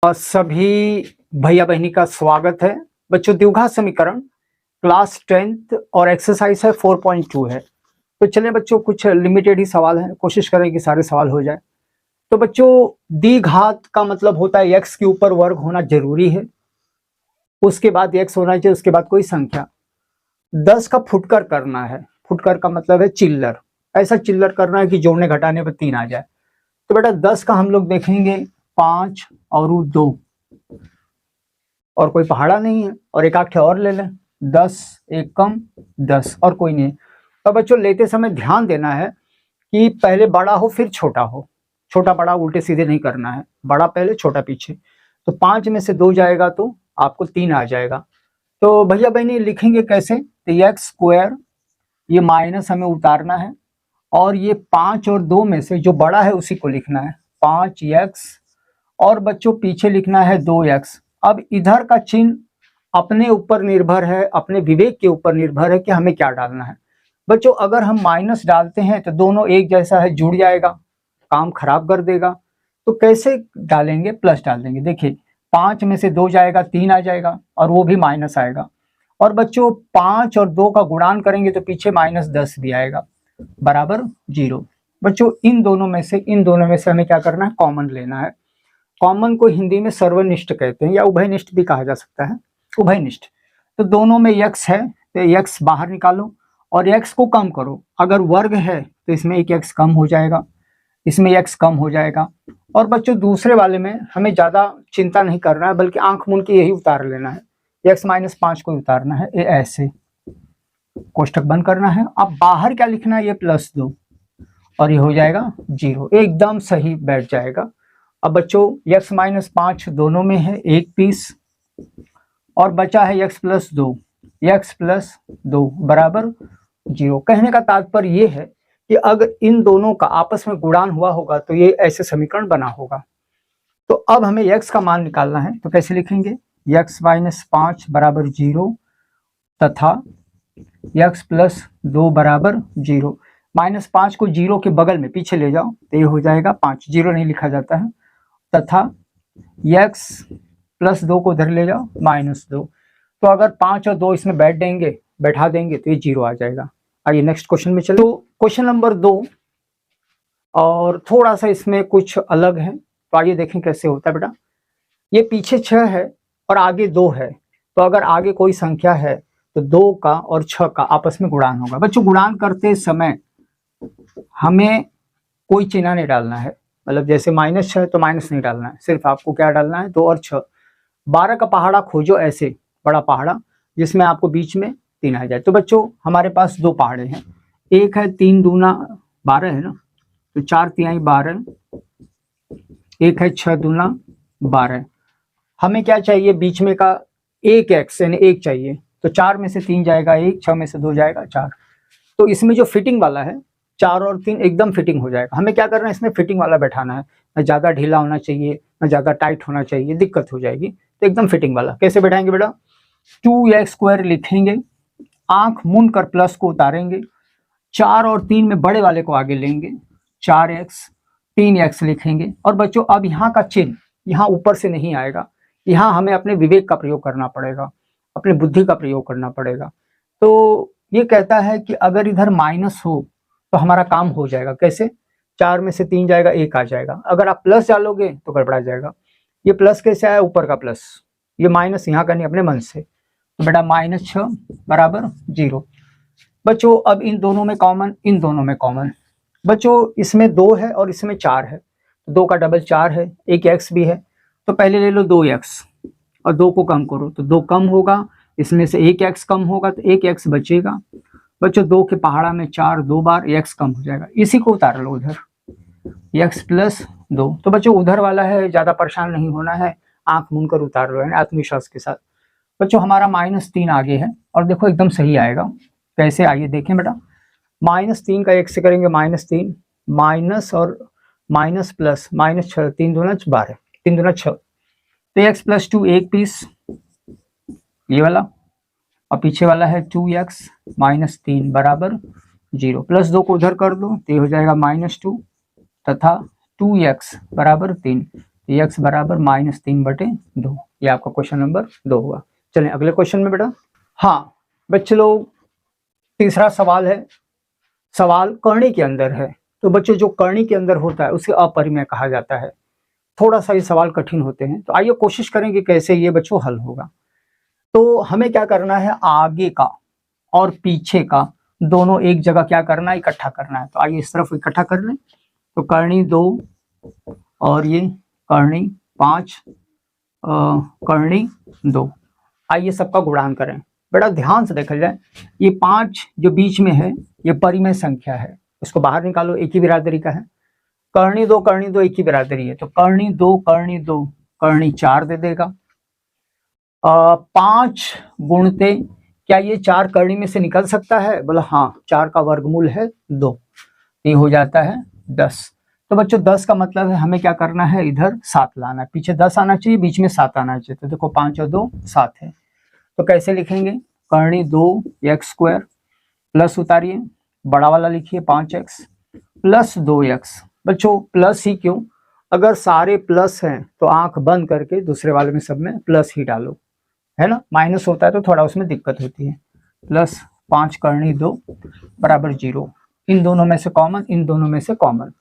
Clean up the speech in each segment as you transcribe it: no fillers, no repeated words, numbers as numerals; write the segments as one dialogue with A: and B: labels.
A: और सभी भैया बहनी का स्वागत है। बच्चों, द्विघात समीकरण क्लास 10th और एक्सरसाइज है 4.2 है। तो चलिए बच्चों, कुछ लिमिटेड ही सवाल हैं, कोशिश करें कि सारे सवाल हो जाए। तो बच्चों, द्विघात का मतलब होता है x के ऊपर वर्ग होना जरूरी है, उसके बाद x होना चाहिए, उसके बाद कोई संख्या। 10 का फुटकर करना है। फुटकर का मतलब है चिल्लर। ऐसा चिल्लर करना है कि जोड़ने घटाने पर 3 आ जाए। तो बेटा 10 का हम लोग देखेंगे 5 और 2 और कोई पहाड़ा नहीं है, और एक आठ और ले लें। 10 एक कम 10 और कोई नहीं। तो बच्चों लेते समय ध्यान देना है कि पहले बड़ा हो फिर छोटा हो। छोटा बड़ा उल्टे सीधे नहीं करना है, बड़ा पहले छोटा पीछे। तो 5 में से 2 जाएगा तो आपको 3 आ जाएगा। तो भैया बहनी लिखेंगे कैसे? तो एक्स स्क्वायर, ये माइनस हमें उतारना है, और ये 5 और 2 में से जो बड़ा है उसी को लिखना है, 5x, और बच्चों पीछे लिखना है 2x। अब इधर का चिन्ह अपने ऊपर निर्भर है, अपने विवेक के ऊपर निर्भर है कि हमें क्या डालना है। बच्चों अगर हम माइनस डालते हैं तो दोनों एक जैसा है, जुड़ जाएगा, काम खराब कर देगा। तो कैसे डालेंगे? प्लस डाल देंगे। देखिए 5 में से 2 जाएगा, 3 आ जाएगा, और वो भी माइनस आएगा। और बच्चों 5 और 2 का गुणान करेंगे तो पीछे -10 भी आएगा, बराबर 0। बच्चों इन दोनों में से हमें क्या करना है? कॉमन लेना है। कॉमन को हिंदी में सर्वनिष्ठ कहते हैं, या उभयनिष्ठ भी कहा जा सकता है, उभयनिष्ठ। तो दोनों में x है तो x बाहर निकालो और x को कम करो। अगर वर्ग है तो इसमें एक x कम हो जाएगा, इसमें x कम हो जाएगा। और बच्चों दूसरे वाले में हमें ज्यादा चिंता नहीं करना है, बल्कि आंख मूंद के यही उतार लेना है, x -5 को उतारना है। ये ऐसे कोष्टक बंद करना है। अब बाहर क्या लिखना है? ये +2, और ये हो जाएगा 0, एकदम सही बैठ जाएगा। अब बच्चों x -5 दोनों में है, एक पीस, और बचा है x + 2, x + 2 बराबर 0। कहने का तात्पर्य ये है कि अगर इन दोनों का आपस में गुणान हुआ होगा तो ये ऐसे समीकरण बना होगा। तो अब हमें x का मान निकालना है, तो कैसे लिखेंगे? x -5 बराबर 0 तथा x + 2 बराबर 0। -5 को 0 के बगल में पीछे ले जाओ तो ये हो जाएगा 5, 0 नहीं लिखा जाता है, तथा x + 2 को उधर ले जाओ -2। तो अगर 5 और 2 इसमें बैठा देंगे तो ये 0 आ जाएगा। आइए नेक्स्ट क्वेश्चन में चलो। क्वेश्चन नंबर 2, और थोड़ा सा इसमें कुछ अलग है, तो आइए देखें कैसे होता है। बेटा ये पीछे 6 है और आगे 2 है, तो अगर आगे कोई संख्या है तो 2 का और 6 का आपस में गुणान होगा। बच्चों गुणान करते समय हमें कोई चिन्ह नहीं डालना है, मतलब जैसे -6 तो माइनस नहीं डालना है, सिर्फ आपको क्या डालना है? 2 और 6। 12 का पहाड़ा खोजो, ऐसे बड़ा पहाड़ा जिसमें आपको बीच में 3 आ जाए। तो बच्चों हमारे पास 2 पहाड़े हैं, एक है 3 दूना 12 है ना, तो 4 तिहाई 12, एक है 6 दूना 12। हमें क्या चाहिए? बीच में का एक x यानी 1 चाहिए। तो 4 में से 3 जाएगा 1, 6 में से 2 जाएगा 4। तो इसमें जो फिटिंग वाला है 4 और 3 एकदम फिटिंग हो जाएगा। हमें क्या करना है? इसमें फिटिंग वाला बैठाना है, ना ज़्यादा ढीला होना चाहिए ना ज़्यादा टाइट होना चाहिए, दिक्कत हो जाएगी। तो एकदम फिटिंग वाला कैसे बैठाएंगे बेटा? 2x² लिखेंगे, आंख मूंद कर प्लस को उतारेंगे, 4 और 3 में बड़े वाले को आगे लेंगे, 4x 3x लिखेंगे। और बच्चों अब यहाँ का चिन्ह यहाँ ऊपर से नहीं आएगा, यहाँ हमें अपने विवेक का प्रयोग करना पड़ेगा, अपने बुद्धि का प्रयोग करना पड़ेगा। तो ये कहता है कि अगर इधर माइनस हो तो हमारा काम हो जाएगा। कैसे? 4 में से 3 जाएगा, 1 आ जाएगा। अगर आप प्लस डालोगे तो गड़बड़ा जाएगा। ये प्लस कैसे आया? ऊपर का प्लस, ये माइनस यहाँ करनी अपने मन से। तो बेटा -6 बराबर 0। बच्चों अब इन दोनों में कॉमन, इन दोनों में कॉमन। बच्चों इसमें 2 है और इसमें 4 है, 2 का डबल 4 है, एक x भी है। तो पहले ले लो 2x और 2 को कम करो तो 2 कम होगा, इसमें से एक x कम होगा तो एक x बचेगा। बच्चों 2 के पहाड़ा में 4 2 बार, x कम हो जाएगा, इसी को उतार लो उधर, x + 2। तो बच्चों उधर वाला है, ज़्यादा परेशान नहीं होना है, आंख मूंद कर उतार लो, आत्मविश्वास के साथ। बच्चों हमारा -3 आगे है, और देखो एकदम सही आएगा। कैसे? आइए देखें बेटा। -3 का 1 से करेंगे -3, माइनस और माइनस प्लस, -6, 3 दूना 12, 3 दूना 6। तो x + 2 एक पीस, ये वाला, और पीछे वाला है 2x -3 बराबर 0। +2 को उधर कर दो तो ये हो जाएगा -2 तथा 2x बराबर 3। x बराबर -3/2। ये आपका क्वेश्चन नंबर 2 हुआ। चलें अगले क्वेश्चन में बेटा। हाँ बच्चे लोग, तीसरा सवाल है, सवाल कर्णी के अंदर है। तो बच्चों जो कर्णी के अंदर होता है उसे अपरिमेय कहा जाता है। थोड़ा सा ये सवाल कठिन होते हैं, तो आइए कोशिश करेंगे कैसे ये बच्चों हल होगा। तो हमें क्या करना है, आगे का और पीछे का दोनों एक जगह क्या करना है, इकट्ठा करना है। तो आइए इस तरफ इकट्ठा कर लें। तो कर्णी 2 और ये कर्णी 5, कर्णी 2। आइए सबका गुणान करें। बेटा ध्यान से देखा जाए, ये 5 जो बीच में है ये परिमेय संख्या है, इसको बाहर निकालो, एक ही बिरादरी का है। कर्णी 2 एक ही बिरादरी है, तो कर्णी 2 कर्णी 4 दे देगा। 5 गुणते, क्या ये 4 कर्णी में से निकल सकता है? बोला हाँ, 4 का वर्गमूल है 2, ये हो जाता है 10। तो बच्चों 10 का मतलब है हमें क्या करना है, इधर 7 लाना है, पीछे 10 आना चाहिए, बीच में 7 आना चाहिए। तो देखो 5 और 2 7 है। तो कैसे लिखेंगे, कर्णी 2x² प्लस उतारिए, बड़ा वाला लिखिए 5x प्लस 2x। बच्चों प्लस ही क्यों, अगर सारे प्लस हैं तो आंख बंद करके दूसरे वाले में सब में प्लस ही डालो, है ना। माइनस होता है तो थोड़ा उसमें दिक्कत होती है। प्लस 5 कर्णी 2 बराबर 0। इन दोनों में से कॉमन, इन दोनों में से कॉमन।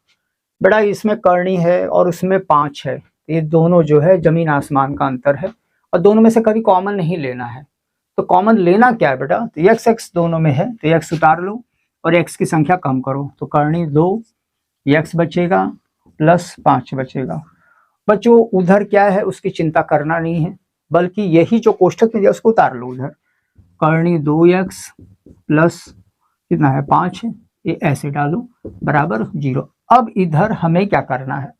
A: बेटा इसमें कर्णी है और उसमें 5 है, ये दोनों जो है जमीन आसमान का अंतर है, और दोनों में से कभी कॉमन नहीं लेना है। तो कॉमन लेना क्या है बेटा, तो x दोनों में है तो x उतार लो और x की संख्या कम करो। तो कर्णी 2 x बचेगा प्लस 5 बचेगा। बच्चों उधर क्या है उसकी चिंता करना नहीं है, बल्कि यही जो कोष्ठक में दिया उसको उतार लो उधर। कर्णी 2x प्लस कितना है 5 है, ये ऐसे डालो बराबर 0। अब इधर हमें क्या करना है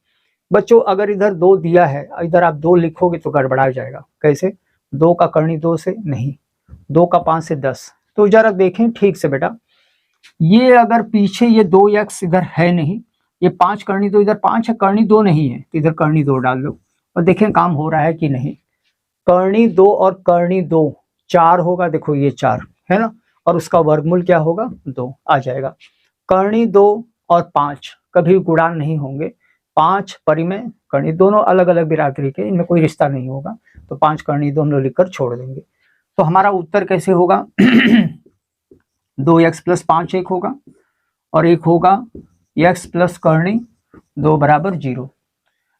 A: बच्चों, अगर इधर 2 दिया है, इधर आप 2 लिखोगे तो गड़बड़ा जाएगा। कैसे, 2 का कर्णी 2 से नहीं, 2 का 5 से 10। तो जरा देखें ठीक से बेटा, ये अगर पीछे ये 2x इधर है नहीं, ये 5 कर्णी 2 इधर 5 है, कर्णी 2 नहीं है, तो इधर कर्णी 2 डाल दो और देखें काम हो रहा है कि नहीं। कर्णी 2 और कर्णी 2 4 होगा, देखो ये 4 है ना, और उसका वर्गमूल क्या होगा 2 आ जाएगा। कर्णी 2 और 5 कभी गुणान नहीं होंगे, 5 परिमेय, कर्णी दोनों अलग अलग बिरादरी के, इनमें कोई रिश्ता नहीं होगा, तो 5 कर्णी दोनों लिखकर छोड़ देंगे। तो हमारा उत्तर कैसे होगा 2x प्लस 5 एक होगा और एक होगा x प्लस कर्णी 2 बराबर 0।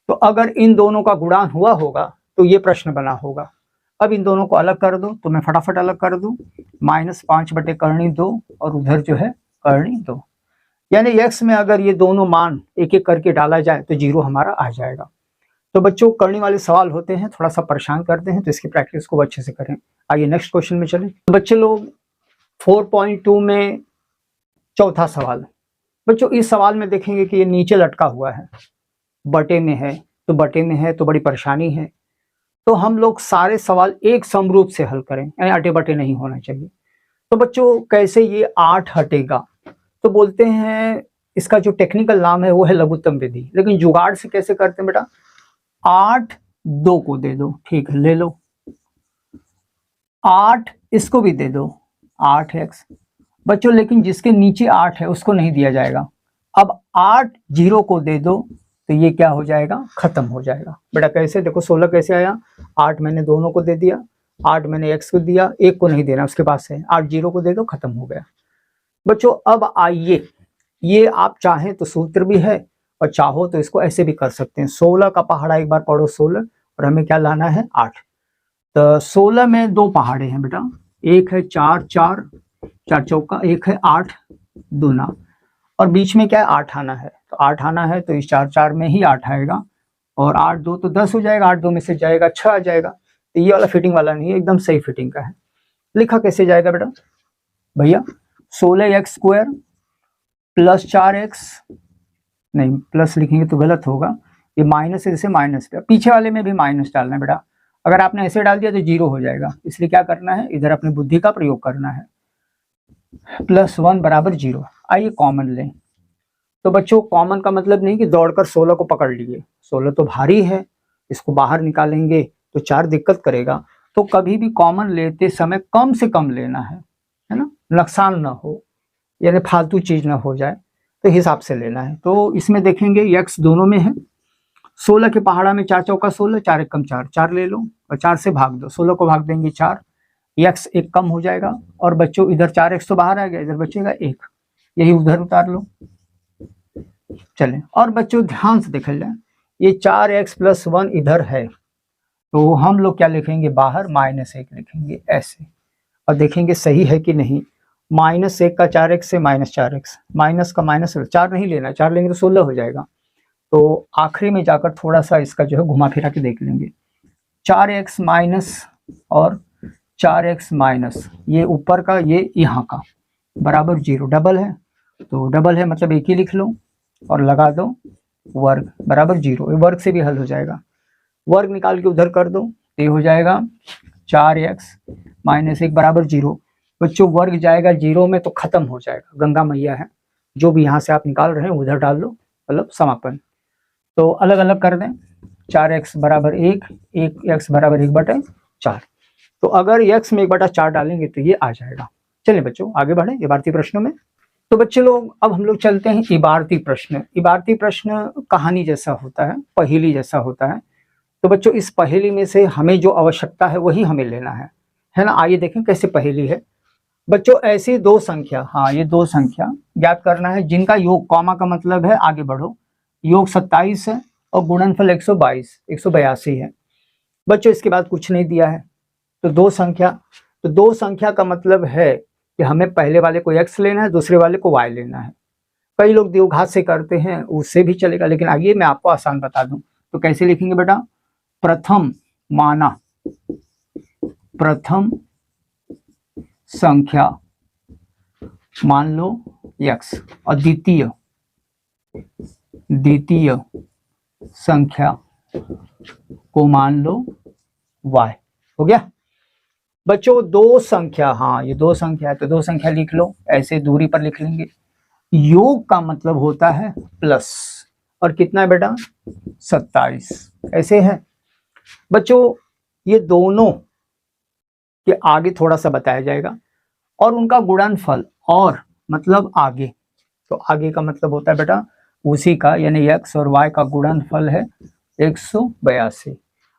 A: तो अगर इन दोनों का गुणान हुआ होगा तो ये प्रश्न बना होगा। अब इन दोनों को अलग कर दो, तो मैं फटाफट अलग कर दूं, -5 बटे कर्णी 2 और उधर जो है कर्णी 2, यानी x में अगर ये दोनों मान एक एक करके डाला जाए तो 0 हमारा आ जाएगा। तो बच्चों कर्णी वाले सवाल होते हैं, थोड़ा सा परेशान करते हैं, तो इसकी प्रैक्टिस को अच्छे से करें। आइए नेक्स्ट क्वेश्चन में चलें। तो बच्चे लोग 4.2 में चौथा सवाल। बच्चों इस सवाल में देखेंगे कि ये नीचे लटका हुआ है, बटे में है, तो बटे में है तो बड़ी परेशानी है। तो हम लोग सारे सवाल एक समरूप से हल करें, यानी अटे बटे नहीं होना चाहिए। तो बच्चों कैसे ये 8 हटेगा, तो बोलते हैं इसका जो टेक्निकल नाम है वो है लघुत्तम विधि, लेकिन जुगाड़ से कैसे करते हैं बेटा, 8 2 को दे दो, ठीक है ले लो, 8 इसको भी दे दो 8x। बच्चों लेकिन जिसके नीचे 8 है उसको नहीं दिया जाएगा। अब 8 0 को दे दो तो ये क्या हो जाएगा, खत्म हो जाएगा। बेटा कैसे, देखो 16 कैसे आया, 8 मैंने दोनों को दे दिया, 8 मैंने x को दिया, एक को नहीं देना उसके पास है, 8 0 को दे दो, खत्म हो गया। बच्चों अब आइए, ये आप चाहें तो सूत्र भी है और चाहो तो इसको ऐसे भी कर सकते हैं। 16 का पहाड़ा एक बार पढ़ो 16, और हमें क्या लाना है 8। तो 16 में 2 पहाड़े हैं बेटा, एक है 4 4 4 चौका, एक है 8 दूना, और बीच में क्या है 8 आना है। तो 8 आना है तो इस 4 4 में ही 8 आएगा, और 8 2 तो 10 हो जाएगा, 8 2 में से जाएगा 6 आ जाएगा। तो ये वाला फिटिंग वाला नहीं है, एकदम सही फिटिंग का है। लिखा कैसे जाएगा बेटा, भैया 16x² प्लस 4x, नहीं प्लस लिखेंगे तो गलत होगा, ये माइनस है, जैसे माइनस पे पीछे वाले में भी माइनस डालना है बेटा। अगर आपने ऐसे डाल दिया तो 0 हो जाएगा, इसलिए क्या करना है, इधर अपनी बुद्धि का प्रयोग करना है। +1 बराबर 0। आइए कॉमन लें। तो बच्चों कॉमन का मतलब नहीं कि दौड़कर 16 को पकड़ लिए, 16 तो भारी है, इसको बाहर निकालेंगे तो 4 दिक्कत करेगा। तो कभी भी कॉमन लेते समय कम से कम लेना है ना, नुकसान ना हो, यानी फालतू चीज ना हो जाए, तो हिसाब से लेना है। तो इसमें देखेंगे x दोनों में है, 16 के पहाड़ा में 4 चौका 16, 4 एक कम 4, 4 ले लो और 4 से भाग दो, 16 को भाग देंगे 4, x एक कम हो जाएगा। और बच्चों इधर 4x तो बाहर आ गया, इधर बचेगा 1, यही उधर उतार लो। चलें, और बच्चों ध्यान से देख लें, ये 4x + 1 इधर है, तो हम लोग क्या लिखेंगे बाहर, -1 लिखेंगे ऐसे, और देखेंगे सही है कि नहीं। -1 का 4x से -4x, माइनस का माइनस 4 नहीं लेना, 4 लेंगे तो 16 हो जाएगा। तो आखिरी में जाकर थोड़ा सा इसका जो है घुमा फिरा के देख लेंगे। 4x माइनस और 4x माइनस, ये ऊपर का ये यहाँ का बराबर 0, डबल है, तो डबल है मतलब एक ही लिख लो और लगा दो वर्ग बराबर 0, वर्ग से भी हल हो जाएगा। वर्ग निकाल के उधर कर दो, तो ये हो जाएगा 4x - 1 बराबर 0। बच्चों वर्ग जाएगा 0 में तो खत्म हो जाएगा, गंगा मैया है, जो भी यहाँ से आप निकाल रहे हैं उधर डाल लो, मतलब समापन। तो अलग अलग कर दें, 4x बराबर 1, 1x बराबर 1/4। तो अगर x में 1/4 डालेंगे तो ये आ जाएगा। चलिए बच्चों आगे बढ़े इबारती प्रश्नों में। तो बच्चे लोग अब हम लोग चलते हैं इबारती प्रश्न। इबारती प्रश्न कहानी जैसा होता है, पहेली जैसा होता है। तो बच्चों इस पहेली में से हमें जो आवश्यकता है वही हमें लेना है ना। आइए देखें कैसे पहेली है। बच्चों ऐसी दो संख्या, हाँ ये दो संख्या ज्ञात करना है जिनका योग, कॉमा का मतलब है आगे बढ़ो, योग 27 है और गुणनफल 182 है। बच्चों इसके बाद कुछ नहीं दिया है। तो दो संख्या का मतलब है कि हमें पहले वाले को x लेना है, दूसरे वाले को y लेना है। कई लोग द्विघात से करते हैं, उससे भी चलेगा, लेकिन आइए मैं आपको आसान बता दूं। तो कैसे लिखेंगे बेटा, प्रथम माना प्रथम संख्या मान लो x और द्वितीय संख्या को मान लो y। हो गया बच्चों। दो संख्या, हाँ ये दो संख्या है तो दो संख्या लिख लो, ऐसे दूरी पर लिख लेंगे। योग का मतलब होता है प्लस, और कितना है बेटा 27, ऐसे है बच्चों। ये दोनों के आगे थोड़ा सा बताया जाएगा, और उनका गुणनफल, और मतलब आगे, तो आगे का मतलब होता है बेटा उसी का, यानी x और y का गुणनफल है 182।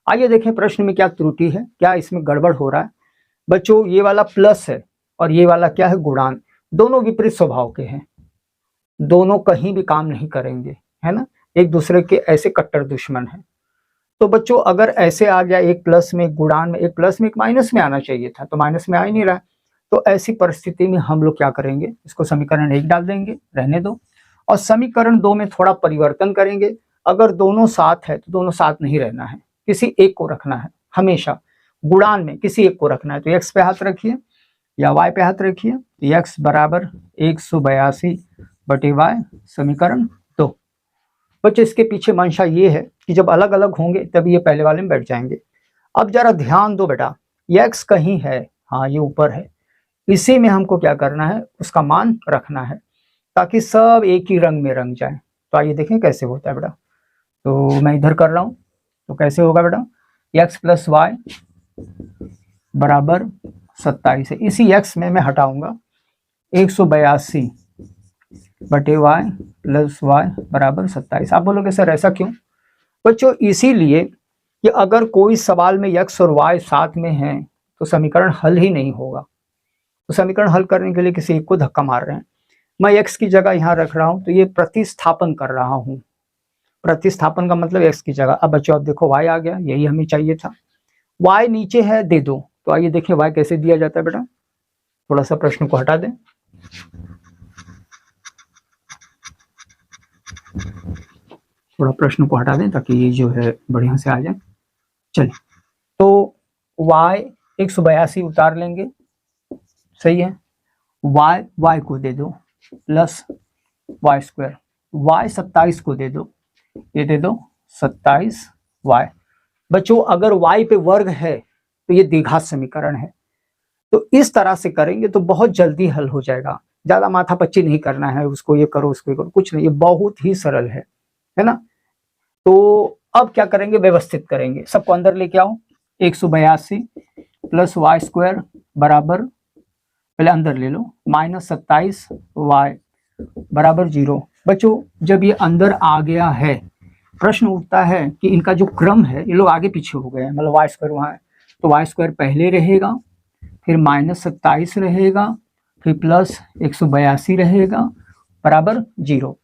A: आइए देखें प्रश्न में क्या त्रुटि है, क्या इसमें गड़बड़ हो रहा है। बच्चों ये वाला प्लस है और ये वाला क्या है गुणान, दोनों विपरीत स्वभाव के हैं, दोनों कहीं भी काम नहीं करेंगे, है ना, एक दूसरे के ऐसे कट्टर दुश्मन हैं। तो बच्चों अगर ऐसे आ गया, एक प्लस में गुणान में, एक प्लस में एक माइनस में आना चाहिए था, तो माइनस में आ ही नहीं रहा। तो ऐसी परिस्थिति में हम लोग क्या करेंगे, इसको समीकरण 1 डाल देंगे, रहने दो, और समीकरण 2 में थोड़ा परिवर्तन करेंगे। अगर दोनों साथ है तो दोनों साथ नहीं रहना है, किसी एक को रखना है, हमेशा गुणान में किसी एक को रखना है। तो x पे हाथ रखिए या y पे हाथ रखिए, x बराबर 182/y, समीकरण 2। बच्चे इसके पीछे मंशा ये है कि जब अलग अलग होंगे तब ये पहले वाले में बैठ जाएंगे। अब जरा ध्यान दो बेटा, x कहीं है, हाँ ये ऊपर है, इसी में हमको क्या करना है, उसका मान रखना है ताकि सब एक ही रंग में रंग जाए। तो आइए देखें कैसे होता है बेटा। तो मैं इधर कर रहा हूं, तो कैसे होगा बेटा, x + y बराबर 27 है। इसी x में मैं हटाऊंगा 182/y + y बराबर 27। आप बोलोगे सर ऐसा क्यों। बच्चों इसीलिए कि अगर कोई सवाल में x और y साथ में है तो समीकरण हल ही नहीं होगा। तो समीकरण हल करने के लिए किसी एक को धक्का मार रहे हैं। मैं x की जगह यहाँ रख रहा हूं, तो ये प्रतिस्थापन कर रहा हूं। प्रतिस्थापन का मतलब x की जगह। अब बच्चों आप देखो y आ गया, यही हमें चाहिए था। y नीचे है, दे दो। तो आइए देखें y कैसे दिया जाता है बेटा। थोड़ा सा प्रश्न को हटा दें, थोड़ा प्रश्न को हटा दें ताकि ये जो है बढ़िया से आ जाए। चलिए तो y 182 उतार लेंगे, सही है। y को दे दो प्लस y², y 27 को दे दो, ये दे दो 27y। बच्चों अगर y पे वर्ग है तो ये द्विघात समीकरण है। तो इस तरह से करेंगे तो बहुत जल्दी हल हो जाएगा, ज्यादा माथापच्ची नहीं करना है, उसको ये करो उसको ये करो, कुछ नहीं, ये बहुत ही सरल है ना। तो अब क्या करेंगे, व्यवस्थित करेंगे, सबको अंदर लेके आओ। 182 + y² बराबर, पहले अंदर ले लो, -27y बराबर 0। बच्चों जब ये अंदर आ गया है प्रश्न उठता है कि इनका जो क्रम है, ये लोग आगे पीछे हो गए हैं, मतलब वाई स्क्वायर वहाँ है, तो वाई स्क्वायर पहले रहेगा, फिर -27 रहेगा, फिर प्लस 182 रहेगा, बराबर 0।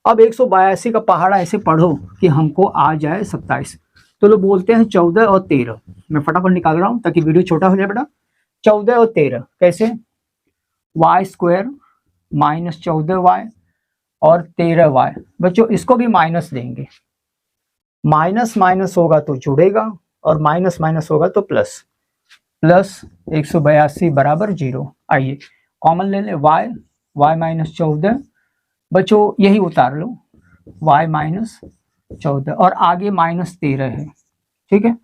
A: अब 182 का पहाड़ा ऐसे पढ़ो कि हमको आ जाए 27, तो लोग बोलते हैं 14 और 13। मैं फटाफट निकाल रहा हूँ ताकि वीडियो छोटा हो जाए बेटा। 14 और 13 कैसे, वाई स्क्वायर -14y और 13y। बच्चों इसको भी माइनस देंगे, माइनस माइनस होगा तो जुड़ेगा और माइनस माइनस होगा तो प्लस, प्लस 182 बराबर 0। आइए कॉमन ले ले, y -14, बच्चों यही उतार लो, y -14 और आगे -13 है, ठीक है,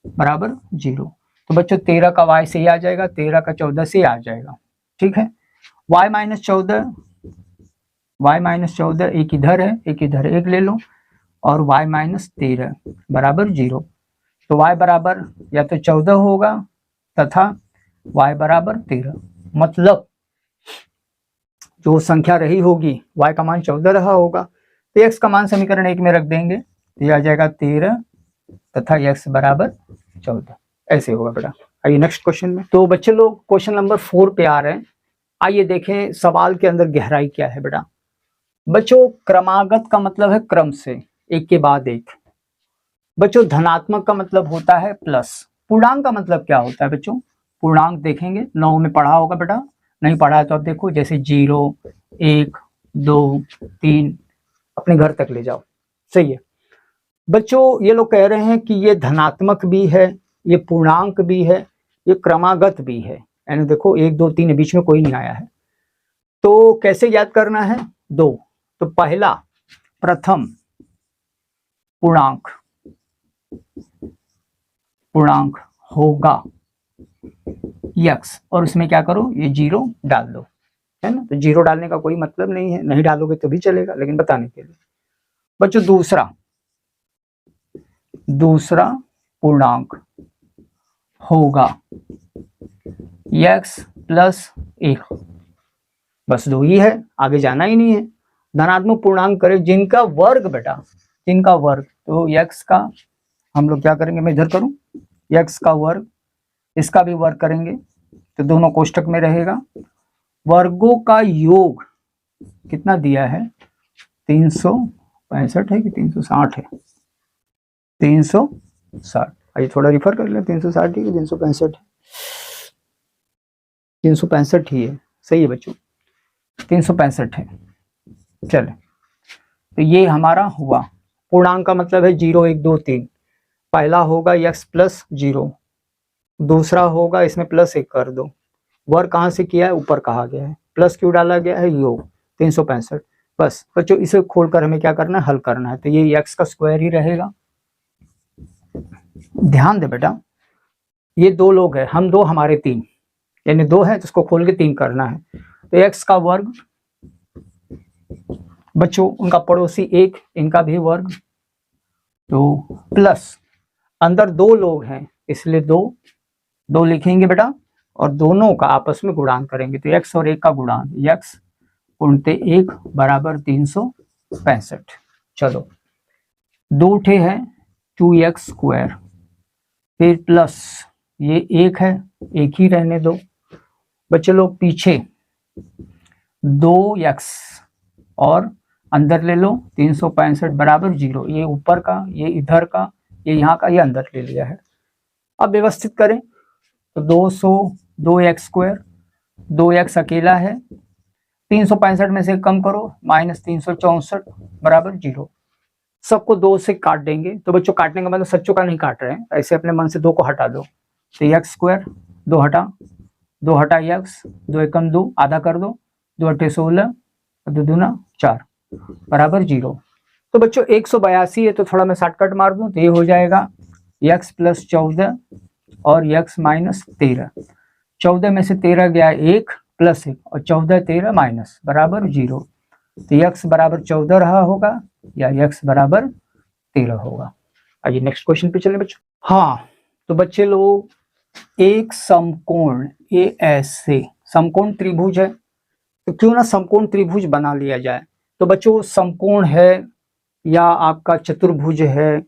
A: बराबर 0। तो बच्चों 13 का y से ही आ जाएगा, 13 का 14 से ही आ जाएगा, ठीक है। y -14 एक इधर है एक इधर, एक ले लो, और y -13 बराबर 0। तो y बराबर या तो 14 होगा तथा y बराबर 13, मतलब जो संख्या रही होगी y का मान 14 रहा होगा, तो x का मान समीकरण 1 में रख देंगे, तो यह आ जाएगा 13 तथा x बराबर 14, ऐसे होगा बेटा। आइए नेक्स्ट क्वेश्चन में। तो बच्चे लोग क्वेश्चन नंबर 4 पे आ रहे हैं। आइए देखें सवाल के अंदर गहराई क्या है बेटा। बच्चों क्रमागत का मतलब है क्रम से, एक के बाद एक। बच्चों धनात्मक का मतलब होता है प्लस। पूर्णांक का मतलब क्या होता है बच्चों, पूर्णांक देखेंगे 9 में पढ़ा होगा बेटा, नहीं पढ़ा है तो अब देखो, जैसे 0, 1, 2, 3 अपने घर तक ले जाओ, सही है। बच्चों ये लोग कह रहे हैं कि ये धनात्मक भी है, ये पूर्णांक भी है, ये क्रमागत भी है, यानी देखो 1, 2, 3 बीच में कोई नहीं आया है। तो कैसे याद करना है, 2, तो पहला प्रथम पूर्णांक होगा x, और उसमें क्या करो, ये 0 डाल दो, है ना। तो 0 डालने का कोई मतलब नहीं है, नहीं डालोगे तो भी चलेगा, लेकिन बताने के लिए। बच्चों दूसरा पूर्णांक होगा x + 1, बस 2 ही है, आगे जाना ही नहीं है। धनात्मक पूर्णांक करें जिनका वर्ग बेटा, जिनका वर्ग, तो x का हम लोग क्या करेंगे, मैं इधर करूं, x का वर्ग, इसका भी वर्ग करेंगे, तो दोनों कोष्ठक में रहेगा। वर्गों का योग कितना दिया है, 365 है कि 360 है, 360। आइए थोड़ा रिफर कर ले, 360 है कि 365 है, 365 ही है, सही है बच्चों, 365 है। चले, तो ये हमारा हुआ। पूर्णांक का मतलब है 0, 1, 2, 3। पहला होगा x + 0, दूसरा होगा इसमें +1 कर दो, वर्ग कहाँ से किया है, ऊपर कहा गया है, प्लस क्यों डाला गया है, योग 365। बस बच्चों इसे खोलकर हमें क्या करना है, हल करना है, तो ये x का स्क्वायर ही रहेगा। ध्यान दे बेटा, ये 2 लोग हैं, हम 2 हमारे 3, यानी 2 है तो उसको खोल के 3 करना है, तो x का वर्ग, बच्चों उनका पड़ोसी 1, इनका भी वर्ग, तो प्लस अंदर 2 लोग हैं इसलिए 2 लिखेंगे बेटा, और दोनों का आपस में गुणान करेंगे, तो x और 1 का गुणान, x × 1 बराबर 365। चलो 2 ठे है 2x², फिर प्लस ये 1 है, 1 ही रहने दो बच्चे लोग, पीछे 2x और अंदर ले लो 365 बराबर 0, ये ऊपर का, ये इधर का, ये यहाँ का, ये अंदर ले लिया है। अब व्यवस्थित करें तो 2x², 2x अकेला है, 365 में से कम करो, -364 बराबर 0। सबको 2 से काट देंगे, तो बच्चों काटने का मतलब सच्चों का नहीं काट रहे हैं, ऐसे अपने मन से 2 को हटा दो, तो x², 2 हटा, 2 हटा x, 2 एकम 2, आधा कर दो, 2 अट्ठे 16, 2 दूना 4 बराबर 0। तो बच्चों 182 है तो थोड़ा मैं शॉर्टकट मार दूं, तो ये हो जाएगा x + 14 और x - 13। 14 में से 13 गया 1 + 1 और 14 13 माइनस बराबर 0, तो x बराबर 14 रहा होगा या x बराबर 13 होगा। आइए नेक्स्ट क्वेश्चन पे चलें बच्चों। हाँ तो बच्चे लोग, एक समकोण ऐसे समकोण त्रिभुज है, तो क्यों ना समकोण त्रिभुज बना लिया जाए। तो बच्चों समकोण है या आपका चतुर्भुज है,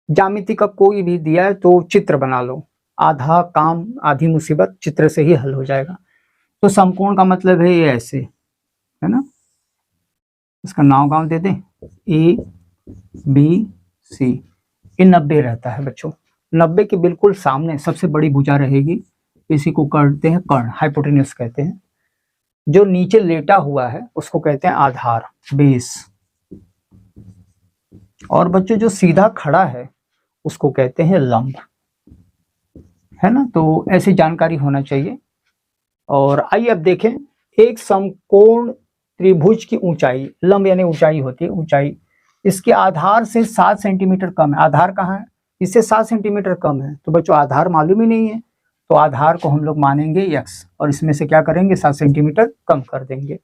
A: ज्यामिति का कोई भी दिया है तो चित्र बना लो, आधा काम आधी मुसीबत चित्र से ही हल हो जाएगा। तो समकोण का मतलब है ये ऐसे, है ना, इसका नाव गांव दे दें ए बी सी। ये 90 रहता है बच्चों, 90 के बिल्कुल सामने सबसे बड़ी भुजा रहेगी, इसी को कहते हैं कर्ण, हाइपोटेन्यूस कहते हैं। जो नीचे लेटा हुआ है उसको कहते हैं आधार, बेस। और बच्चों जो सीधा खड़ा है उसको कहते हैं लंब, है ना। तो ऐसी जानकारी होना चाहिए। और आइए अब देखें, एक समकोण त्रिभुज की ऊंचाई, लंब यानी ऊंचाई होती है, ऊंचाई इसके आधार से 7 सेंटीमीटर कम है। आधार कहाँ है, इससे 7 सेंटीमीटर कम है। तो बच्चों आधार मालूम ही नहीं है, तो आधार को हम लोग मानेंगे x, और इसमें से क्या करेंगे 7 सेंटीमीटर कम कर देंगे।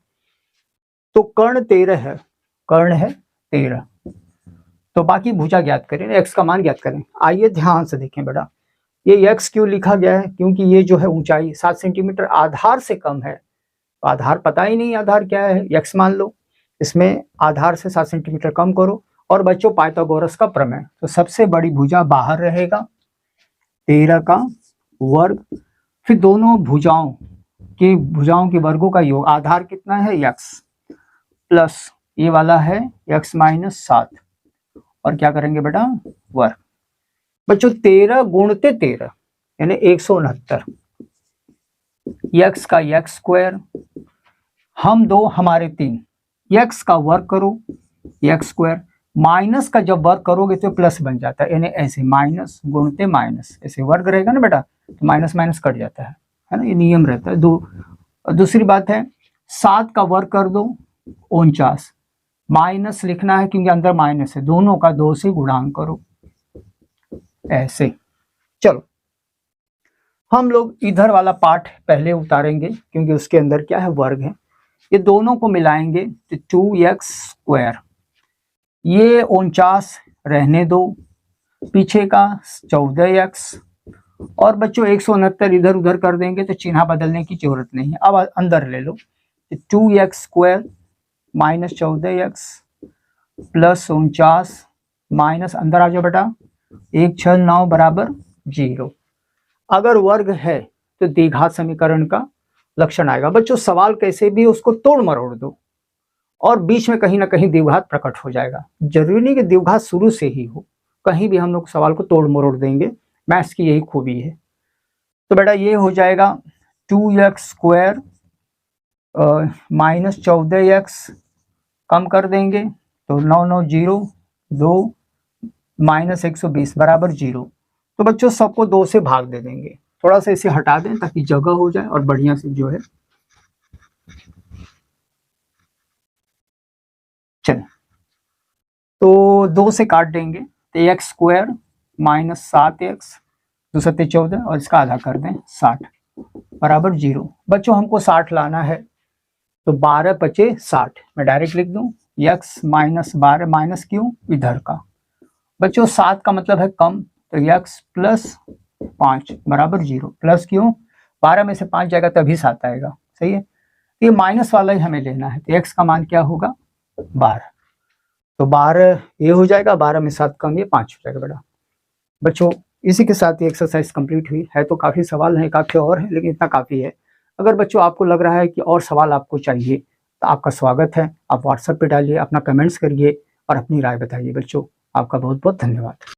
A: तो कर्ण 13 है, कर्ण है 13। तो बाकी भुजा ज्ञात करें, x का मान ज्ञात करें। आइए ध्यान से देखें बेटा, ये x क्यों लिखा गया है, क्योंकि ये जो है ऊंचाई 7 सेंटीमीटर आधार से कम है। तो आधार पता ही नहीं आधार क्या है, x मान लो, इसमें आधार से 7 सेंटीमीटर कम करो। और बच्चों पाइथागोरस का प्रमेय, तो सबसे बड़ी भुजा बाहर रहेगा 13 का वर्ग, फिर दोनों भुजाओं के वर्गों का योग, आधार कितना है x प्लस ये वाला है x माइनस 7, और क्या करेंगे बेटा वर्ग। बच्चों 13 गुणते 13 यानी 169, x का x स्क्वायर, हम 2 हमारे 3, x का वर्ग करो x स्क्वायर, माइनस का जब वर्ग करोगे तो प्लस बन जाता है, यानी ऐसे माइनस गुणते माइनस, ऐसे वर्ग रहेगा ना बेटा, तो माइनस माइनस कट जाता है ना, ये नियम रहता है। दूसरी बात है 7 का वर्ग कर दो 49, माइनस लिखना है क्योंकि अंदर माइनस है, दोनों का 2 से गुणांक करो ऐसे। चलो हम लोग इधर वाला पार्ट पहले उतारेंगे क्योंकि उसके अंदर क्या है वर्ग है। ये दोनों को मिलाएंगे तो 2x स्क्वायर, ये 49 रहने दो, पीछे का 14x, और बच्चों 169 इधर उधर कर देंगे तो चिन्ह बदलने की जरूरत नहीं है। अब अंदर ले लो, 2x square minus 14x plus 49 minus, अंदर आ जाओ बेटा, 1 6 9 बराबर 0। अगर वर्ग है तो द्विघात समीकरण का लक्षण आएगा। बच्चों सवाल कैसे भी उसको तोड़ मरोड़ दो और बीच में कहीं ना कहीं द्विघात प्रकट हो जाएगा। जरूरी नहीं कि द्विघात शुरू से ही हो, कहीं भी हम लोग सवाल को तोड़ मरोड़ देंगे, मैथ्स की यही खूबी है। तो बेटा ये हो जाएगा 2x स्क्वायर माइनस 14x, कम कर देंगे तो 9 9 0 2 माइनस 120 बराबर 0। तो बच्चों सबको 2 से भाग दे देंगे, थोड़ा सा इसे हटा दें ताकि जगह हो जाए और बढ़िया से जो है चले। तो 2 से काट देंगे तो x स्क्वायर माइनस 7x 2 7 14 और इसका आधा कर दें 60 बराबर 0। बच्चों हमको 60 लाना है तो 12 पचे 60, मैं डायरेक्ट लिख दूं x माइनस 12, माइनस क्यों इधर का। बच्चों 7 का मतलब है कम, तो x प्लस 5 बराबर 0, प्लस क्यों 12 में से 5 जाएगा तभी 7 आएगा, सही है। तो ये माइनस वाला ही हमें लेना है, तो x का मान क्या होगा 12, तो 12 ये हो जाएगा, 12 में 7 कम ये 5 हो जाएगा बेटा। बच्चों इसी के साथ ये एक्सरसाइज कंप्लीट हुई है। तो काफ़ी सवाल हैं, काफ़ी और हैं, लेकिन इतना काफ़ी है। अगर बच्चों आपको लग रहा है कि और सवाल आपको चाहिए तो आपका स्वागत है, आप व्हाट्सएप पे डालिए, अपना कमेंट्स करिए और अपनी राय बताइए। बच्चों आपका बहुत बहुत धन्यवाद।